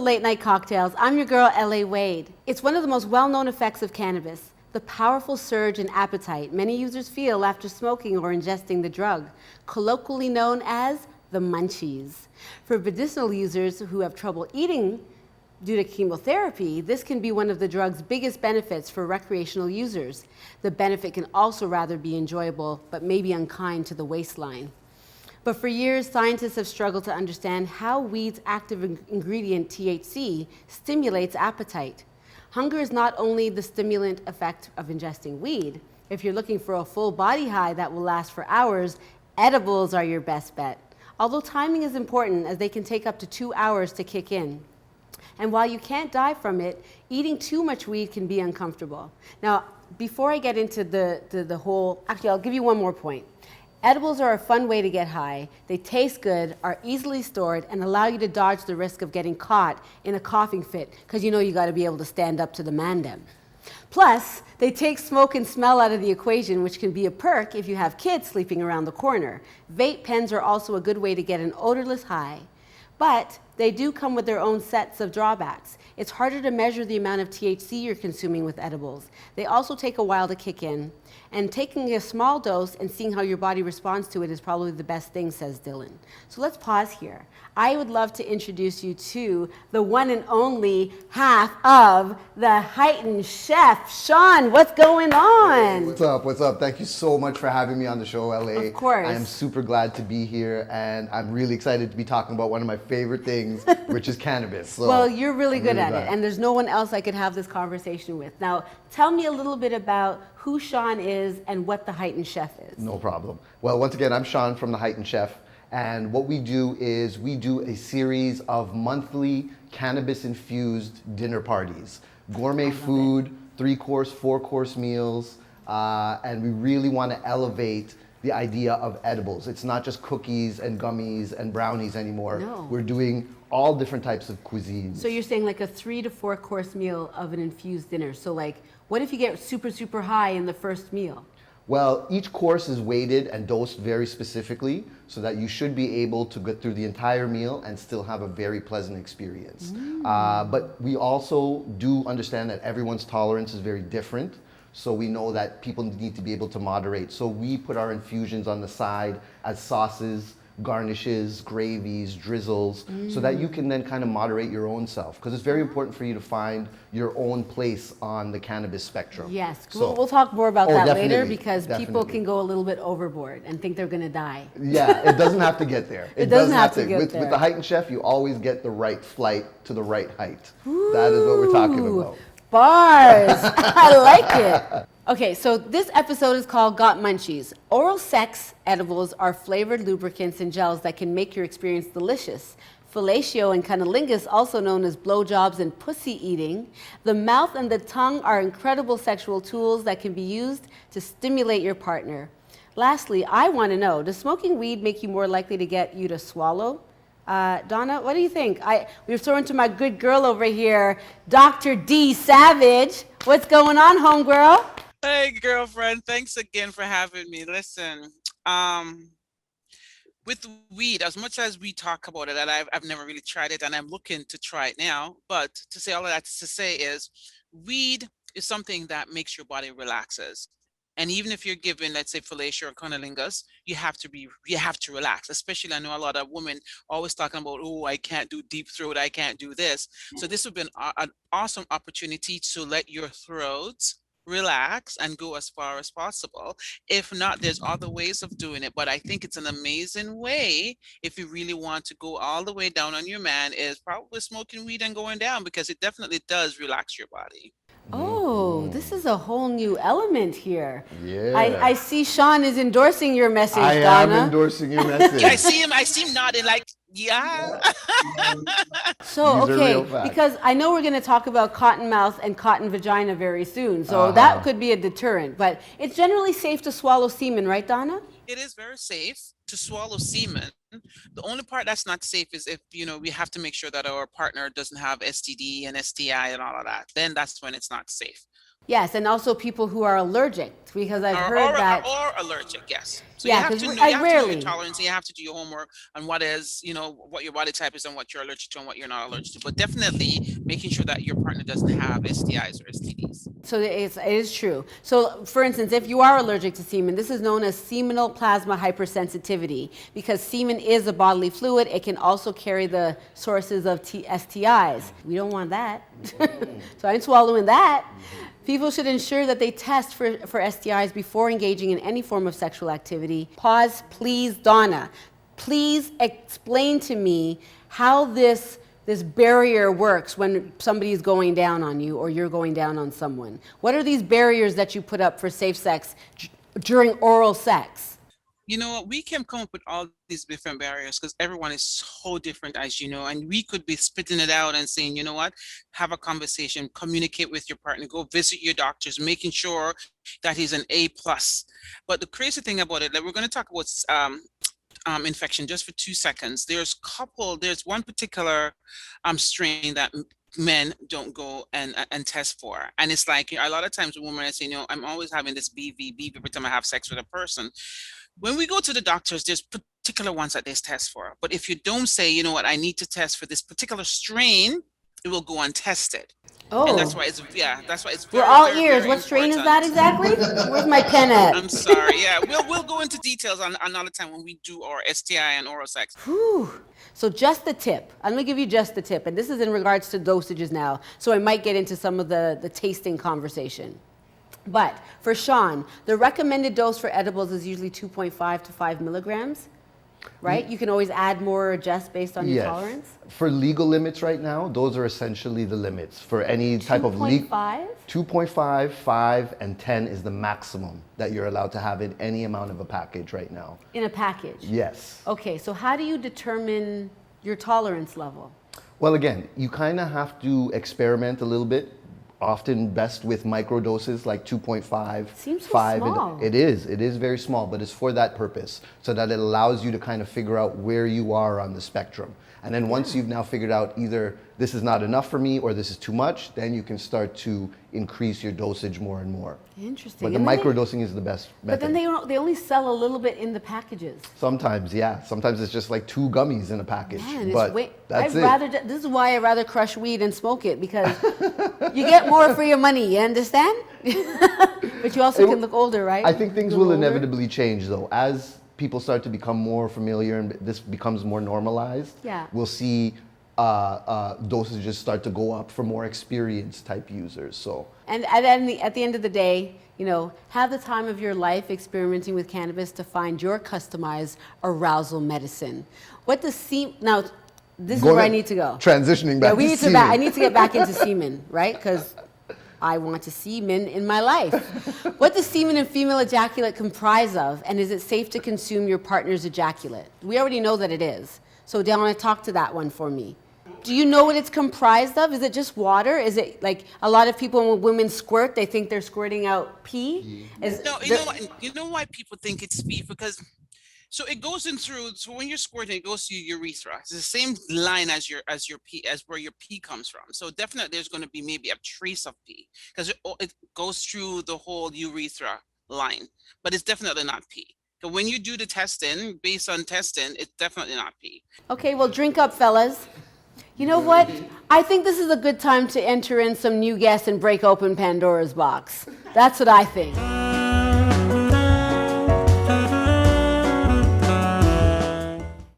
Late Night Cocktails. I'm your girl, L.A. Wade. It's one of the most well-known effects of cannabis, the powerful surge in appetite many users feel after smoking or ingesting the drug, colloquially known as the munchies. For medicinal users who have trouble eating due to chemotherapy, this can be one of the drug's biggest benefits for recreational users. The benefit can also rather be enjoyable, but maybe unkind to the waistline. But for years, scientists have struggled to understand how weed's active ingredient THC stimulates appetite. Hunger is not only the stimulant effect of ingesting weed. If you're looking for a full body high that will last for hours, edibles are your best bet. Although timing is important, as they can take up to 2 hours to kick in. And while you can't die from it, eating too much weed can be uncomfortable. Now, before I get into the whole, actually, I'll give you one more point. Edibles are a fun way to get high. They taste good, are easily stored, and allow you to dodge the risk of getting caught in a coughing fit, because you know you got to be able to stand up to the mandem. Plus, they take smoke and smell out of the equation, which can be a perk if you have kids sleeping around the corner. Vape pens are also a good way to get an odorless high. But they do come with their own sets of drawbacks. It's harder to measure the amount of THC you're consuming with edibles. They also take a while to kick in. And taking a small dose and seeing how your body responds to it is probably the best thing, says Dylan. So let's pause here. I would love to introduce you to the one and only half of the Heightened Chef. Sean, what's going on? Hey, what's up? What's up? Thank you so much for having me on the show, LA. Of course. I am super glad to be here, and I'm really excited to be talking about one of my favorite things, which is cannabis. So well, you're really good at it, and there's no one else I could have this conversation with. Now, tell me a little bit about who Sean is and what the Heightened Chef is. No problem. Well, once again, I'm Sean from the Heightened Chef, and what we do is we do a series of monthly cannabis-infused dinner parties. Gourmet food, 3-course, 4-course meals, and we really want to elevate the idea of edibles. It's not just cookies and gummies and brownies anymore. No. We're doing all different types of cuisines. So you're saying like a 3 to 4 course meal of an infused dinner. So like, what if you get super, super high in the first meal? Well, each course is weighted and dosed very specifically so that you should be able to get through the entire meal and still have a very pleasant experience. But we also do understand that everyone's tolerance is very different. So we know that people need to be able to moderate. So we put our infusions on the side as sauces, garnishes, gravies, drizzles, so that you can then kind of moderate your own self. Because it's very important for you to find your own place on the cannabis spectrum. Yes, So, we'll talk more about that later, definitely, because people definitely. can go a little bit overboard and think they're gonna die. Yeah, it doesn't have to get there. It doesn't have to get with, there. With the Heightened Chef, you always get the right flight to the right height. That is what we're talking Ooh, about. Bars, I like it. Okay, so this episode is called Got Munchies. Oral sex edibles are flavored lubricants and gels that can make your experience delicious. Fellatio and cunnilingus, also known as blowjobs and pussy eating. The mouth and the tongue are incredible sexual tools that can be used to stimulate your partner. Lastly, I want to know, does smoking weed make you more likely to get you to swallow? Donna, what do you think? We're throwing to my good girl over here, Dr. D. Savage. What's going on, homegirl? Hey, girlfriend. Thanks again for having me. Listen, with weed, as much as we talk about it, and I've never really tried it, and I'm looking to try it now, but to say all of that to say is, weed is something that makes your body relaxes. And even if you're given, let's say, fellatio or cunnilingus, you have to relax. Especially, I know a lot of women always talking about, oh, I can't do deep throat, I can't do this. So this would be an awesome opportunity to let your throat relax and go as far as possible. If not, there's other ways of doing it, but I think it's an amazing way if you really want to go all the way down on your man, is probably smoking weed and going down, because it definitely does relax your body. Oh, this is a whole new element here. Yeah. I see Sean is endorsing your message, I Donna. am endorsing your message. Yeah, I see him nodding like, yeah. So, These are real okay, facts. because I know we're going to talk about cotton mouth and cotton vagina very soon, so that could be a deterrent. But it's generally safe to swallow semen, right, Donna? It is very safe to swallow semen. The only part that's not safe is if, we have to make sure that our partner doesn't have STD and STI and all of that. Then that's when it's not safe. Yes, and also people who are allergic, because I've heard that. Or allergic, yes. So Yeah, you have 'cause to know, I you have to know rarely- your tolerance, and you have to do your homework on what is, what your body type is and what you're allergic to and what you're not allergic to. But definitely making sure that your partner doesn't have STIs or STDs. So it is true. So for instance, if you are allergic to semen, this is known as seminal plasma hypersensitivity, because semen is a bodily fluid. It can also carry the sources of STIs. We don't want that. So I ain't swallowing that. People should ensure that they test for STIs before engaging in any form of sexual activity. Pause, please, Donna. Please explain to me how this barrier works when somebody is going down on you or you're going down on someone. What are these barriers that you put up for safe sex during oral sex? We can come up with all these different barriers because everyone is so different, as you know, and we could be spitting it out and saying, you know what, have a conversation, communicate with your partner, go visit your doctors, making sure that he's an A+. But the crazy thing about it, like, we're going to talk about infection just for 2 seconds. There's one particular strain that men don't go and test for, and it's like a lot of times women are saying, I'm always having this BV every time I have sex with a person. When we go to the doctors, there's particular ones that they test for, but if you don't say, you know what, I need to test for this particular strain, it will go untested. Oh, and that's why it's we're very, all very, ears. very What strain is important. that exactly? Where's my pen at? I'm sorry. Yeah, we'll go into details on another time when we do our STI and oral sex. Whew. So just the tip. I'm going to give you just the tip, and this is in regards to dosages now, so I might get into some of the tasting conversation. But for Sean, the recommended dose for edibles is usually 2.5 to 5 milligrams, right? You can always add more or adjust based on your tolerance. For legal limits right now, those are essentially the limits for any type of legal. 2.5, 5, and 10 is the maximum that you're allowed to have in any amount of a package right now. In a package? Yes. Okay, so how do you determine your tolerance level? Well, again, you kind of have to experiment a little bit. Often best with micro doses like 2.5, Seems so 5. small. It is very small, but it's for that purpose, so that it allows you to kind of figure out where you are on the spectrum. And then once you've now figured out either this is not enough for me or this is too much, then you can start to increase your dosage more and more. Interesting. But the microdosing is the best method. But then they only sell a little bit in the packages. Sometimes, yeah. Sometimes it's just like 2 gummies in a package. Man, but that's it. This is why I'd rather crush weed and smoke it, because you get more for your money, you understand? But you also can look older, right? I think things will inevitably change, though. As people start to become more familiar and this becomes more normalized, we'll see dosages start to go up for more experienced type users. So, and at the end of the day, have the time of your life experimenting with cannabis to find your customized arousal medicine. What does now? This is where I need to go. Transitioning back to semen. I need to get back into semen, right? Because I want to semen in my life. What does semen and female ejaculate comprise of, and is it safe to consume your partner's ejaculate? We already know that it is. So Donna, talk to that one for me. Do you know what it's comprised of? Is it just water? Is it like a lot of people, when women squirt, they think they're squirting out pee? You know why people think it's pee? Because so it goes in through. So when you're squirting, it goes through your urethra. It's the same line as your pee, as where your pee comes from. So definitely, there's going to be maybe a trace of pee because it goes through the whole urethra line. But it's definitely not pee. So when you do the testing, based on testing, it's definitely not pee. Okay, well, drink up, fellas. You know what? I think this is a good time to enter in some new guests and break open Pandora's box. That's what I think.